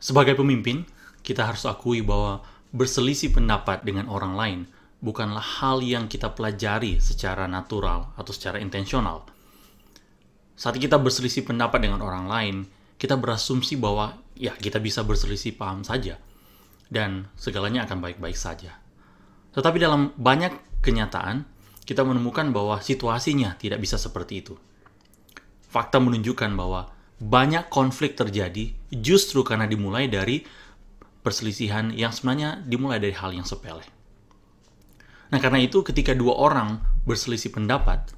Sebagai pemimpin, kita harus akui bahwa berselisih pendapat dengan orang lain bukanlah hal yang kita pelajari secara natural atau secara intensional. Saat kita berselisih pendapat dengan orang lain, kita berasumsi bahwa ya kita bisa berselisih paham saja dan segalanya akan baik-baik saja. Tetapi dalam banyak kenyataan, kita menemukan bahwa situasinya tidak bisa seperti itu. Fakta menunjukkan bahwa banyak konflik terjadi justru karena dimulai dari perselisihan yang sebenarnya dimulai dari hal yang sepele. Nah, karena itu ketika dua orang berselisih pendapat,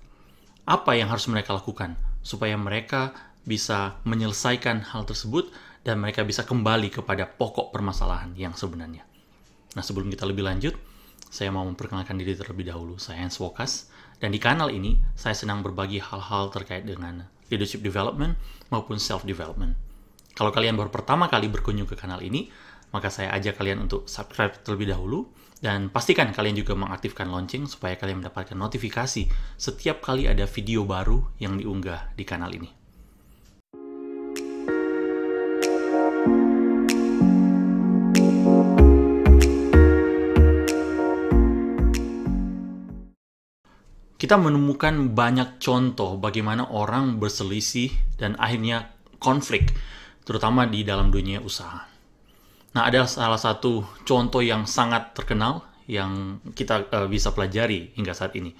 apa yang harus mereka lakukan supaya mereka bisa menyelesaikan hal tersebut dan mereka bisa kembali kepada pokok permasalahan yang sebenarnya. Nah, sebelum kita lebih lanjut, saya mau memperkenalkan diri terlebih dahulu. Saya Hans Wokas, dan di kanal ini saya senang berbagi hal-hal terkait dengan leadership development maupun self-development. Kalau kalian baru pertama kali berkunjung ke kanal ini, maka saya ajak kalian untuk subscribe terlebih dahulu, dan pastikan kalian juga mengaktifkan lonceng supaya kalian mendapatkan notifikasi setiap kali ada video baru yang diunggah di kanal ini. Kita menemukan banyak contoh bagaimana orang berselisih dan akhirnya konflik, terutama di dalam dunia usaha. Nah, ada salah satu contoh yang sangat terkenal yang kita bisa pelajari hingga saat ini,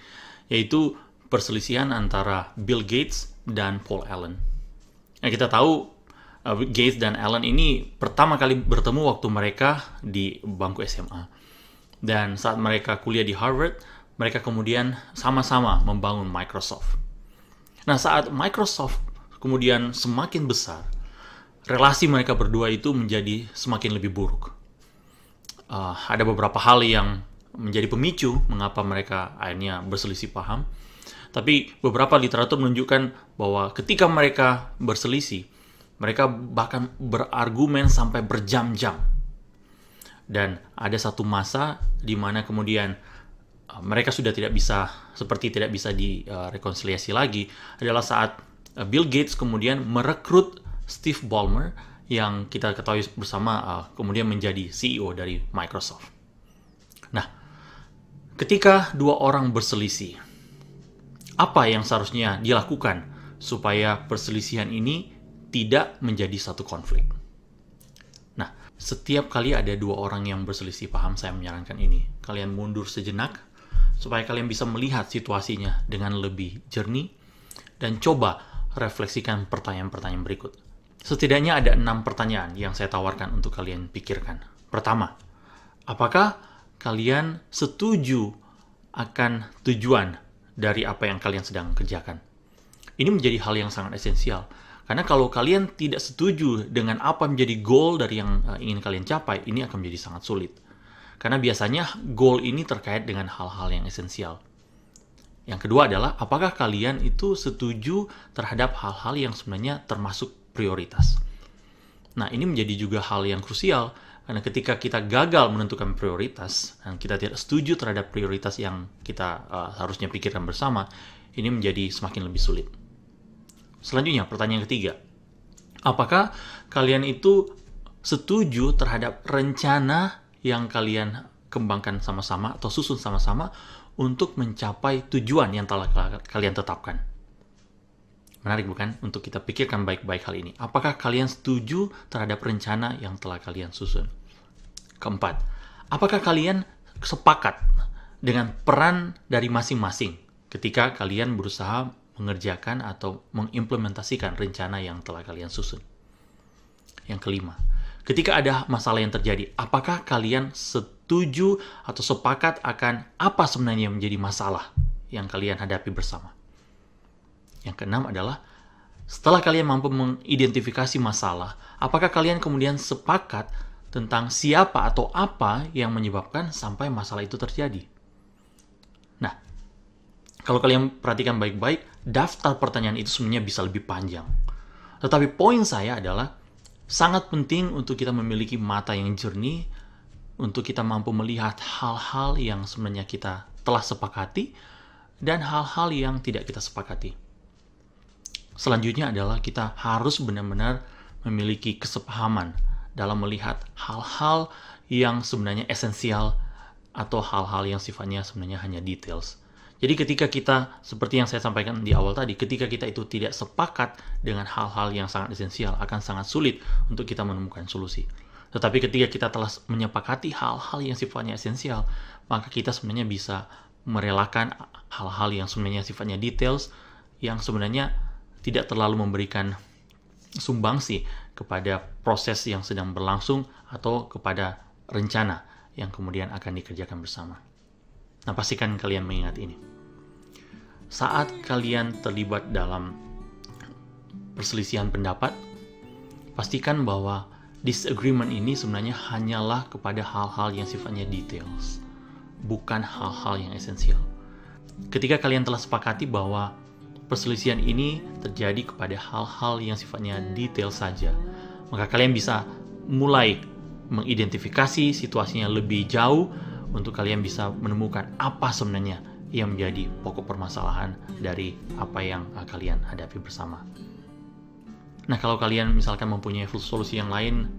yaitu perselisihan antara Bill Gates dan Paul Allen. Nah, kita tahu Gates dan Allen ini pertama kali bertemu waktu mereka di bangku SMA. Dan saat mereka kuliah di Harvard, mereka kemudian sama-sama membangun Microsoft. Nah, saat Microsoft kemudian semakin besar, relasi mereka berdua itu menjadi semakin lebih buruk. Ada beberapa hal yang menjadi pemicu mengapa mereka akhirnya berselisih paham. Tapi beberapa literatur menunjukkan bahwa ketika mereka berselisih, mereka bahkan berargumen sampai berjam-jam. Dan ada satu masa di mana kemudian mereka sudah tidak bisa direkonsiliasi lagi, adalah saat Bill Gates kemudian merekrut Steve Ballmer yang kita ketahui bersama kemudian menjadi CEO dari Microsoft. Nah, ketika dua orang berselisih, apa yang seharusnya dilakukan supaya perselisihan ini tidak menjadi satu konflik? Nah, setiap kali ada dua orang yang berselisih paham, saya menyarankan ini. Kalian mundur sejenak, supaya kalian bisa melihat situasinya dengan lebih jernih, dan coba refleksikan pertanyaan-pertanyaan berikut. Setidaknya ada 6 pertanyaan yang saya tawarkan untuk kalian pikirkan. Pertama, apakah kalian setuju akan tujuan dari apa yang kalian sedang kerjakan? Ini menjadi hal yang sangat esensial. Karena kalau kalian tidak setuju dengan apa menjadi goal dari yang ingin kalian capai, ini akan menjadi sangat sulit. Karena biasanya goal ini terkait dengan hal-hal yang esensial. Yang kedua adalah, apakah kalian itu setuju terhadap hal-hal yang sebenarnya termasuk prioritas? Nah, ini menjadi juga hal yang krusial, karena ketika kita gagal menentukan prioritas, dan kita tidak setuju terhadap prioritas yang kita harusnya pikirkan bersama, ini menjadi semakin lebih sulit. Selanjutnya, pertanyaan ketiga. Apakah kalian itu setuju terhadap rencana yang kalian kembangkan sama-sama atau susun sama-sama untuk mencapai tujuan yang telah kalian tetapkan? Menarik bukan untuk kita pikirkan baik-baik hal ini. Apakah kalian setuju terhadap rencana yang telah kalian susun? Keempat, apakah kalian sepakat dengan peran dari masing-masing ketika kalian berusaha mengerjakan atau mengimplementasikan rencana yang telah kalian susun? Yang kelima, ketika ada masalah yang terjadi, apakah kalian setuju atau sepakat akan apa sebenarnya yang menjadi masalah yang kalian hadapi bersama? Yang keenam adalah, setelah kalian mampu mengidentifikasi masalah, apakah kalian kemudian sepakat tentang siapa atau apa yang menyebabkan sampai masalah itu terjadi? Nah, kalau kalian perhatikan baik-baik, daftar pertanyaan itu sebenarnya bisa lebih panjang. Tetapi poin saya adalah, sangat penting untuk kita memiliki mata yang jernih, untuk kita mampu melihat hal-hal yang sebenarnya kita telah sepakati, dan hal-hal yang tidak kita sepakati. Selanjutnya adalah kita harus benar-benar memiliki kesepahaman dalam melihat hal-hal yang sebenarnya esensial atau hal-hal yang sifatnya sebenarnya hanya details. Jadi ketika kita, seperti yang saya sampaikan di awal tadi, ketika kita itu tidak sepakat dengan hal-hal yang sangat esensial, akan sangat sulit untuk kita menemukan solusi. Tetapi ketika kita telah menyepakati hal-hal yang sifatnya esensial, maka kita sebenarnya bisa merelakan hal-hal yang sebenarnya sifatnya details, yang sebenarnya tidak terlalu memberikan sumbangsi kepada proses yang sedang berlangsung atau kepada rencana yang kemudian akan dikerjakan bersama. Nah, pastikan kalian mengingat ini. Saat kalian terlibat dalam perselisihan pendapat, pastikan bahwa disagreement ini sebenarnya hanyalah kepada hal-hal yang sifatnya details, bukan hal-hal yang esensial. Ketika kalian telah sepakati bahwa perselisihan ini terjadi kepada hal-hal yang sifatnya detail saja, maka kalian bisa mulai mengidentifikasi situasinya lebih jauh untuk kalian bisa menemukan apa sebenarnya yang menjadi pokok permasalahan dari apa yang kalian hadapi bersama. Nah, kalau kalian misalkan mempunyai solusi yang lain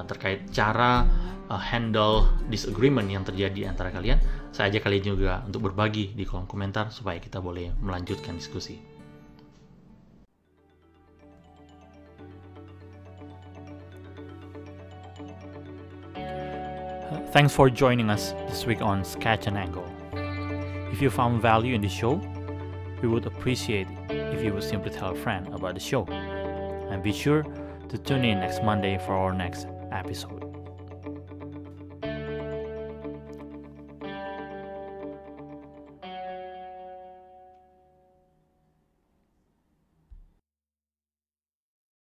terkait cara handle disagreement yang terjadi antara kalian, saya ajak kalian juga untuk berbagi di kolom komentar supaya kita boleh melanjutkan diskusi. Thanks for joining us this week on Sketch and Angle. If you found value in the show, we would appreciate it if you would simply tell a friend about the show. And be sure to tune in next Monday for our next episode.